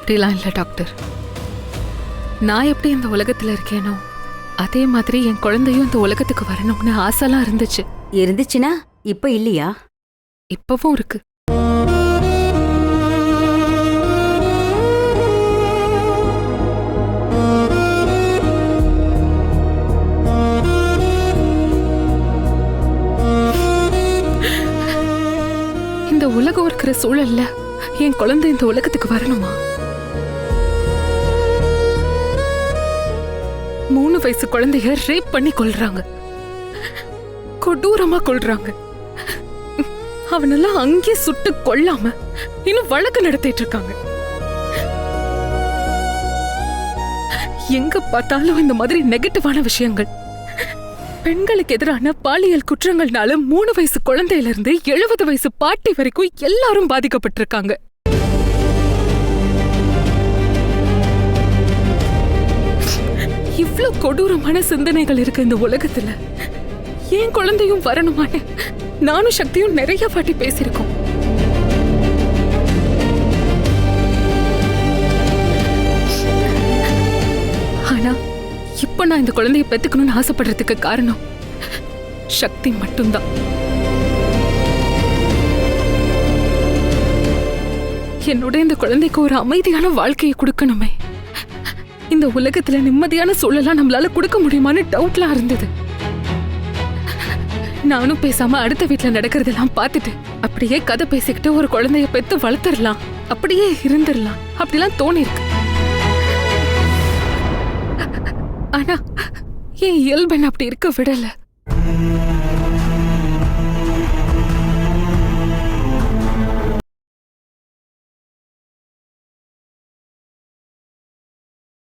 அப்படிலாம் இல்ல டாக்டர். நான் எப்படி இந்த உலகத்துல இருக்கேனோ அதே மாதிரி என் குழந்தையும் இந்த உலகத்துக்கு வரணும்னு ஆசைலாம் இருந்துச்சு. இருந்துச்சுன்னா இப்ப இல்லையா? இப்பவும் இருக்கு. இந்த உலகம் இருக்கிற சூழல்ல என் குழந்தை இந்த உலகத்துக்கு வரணுமா? 3 வயசு குழந்தைய ரேப் பண்ணி கொல்றாங்க, கொடூரமா கொல்றாங்க. அவனெல்லாம் அங்கே சுட்டு கொல்லாம இன்னும் வழக்கு நடத்திட்டு இருக்காங்க. எங்க பார்த்தாலும் இந்த மாதிரி நெகட்டிவான விஷயங்கள். பெண்களுக்கு எதிரான பாலியல் குற்றங்கள்னால 3 வயசு குழந்தையில இருந்து 70 வயசு பாட்டி வரைக்கும் எல்லாரும் பாதிக்கப்பட்டிருக்காங்க. இவ்ளோ கொடூரமான சிந்தனைகள் இருக்கு இந்த உலகத்துல. ஏன் குழந்தையும் வரணுமான்னு நானும் சக்தியும் நிறைய வாட்டி பேசியிருக்கோம். ஆனா இப்ப நான் இந்த குழந்தைய பெத்துக்கணும்னு ஆசைப்படுறதுக்கு காரணம் சக்தி மட்டும்தான். என்னோட இந்த குழந்தைக்கு ஒரு அமைதியான வாழ்க்கையை கொடுக்கணுமே. இந்த உலகத்துல நிம்மதியான சூழலாம் நம்மளால கொடுக்க முடியுமான்னு டவுட்லாம் இருந்தது. நானும் பேசாம அடுத்த வீட்டுல நடக்கிறதெல்லாம் பார்த்துட்டு அப்படியே கதை பேசிக்கிட்டு ஒரு குழந்தைய பெத்து வளர்த்துடலாம், அப்படியே இருந்துடலாம் அப்படிலாம் தோணிருக்கு. ஆனா என் இயல்பன் அப்படி இருக்க விடல.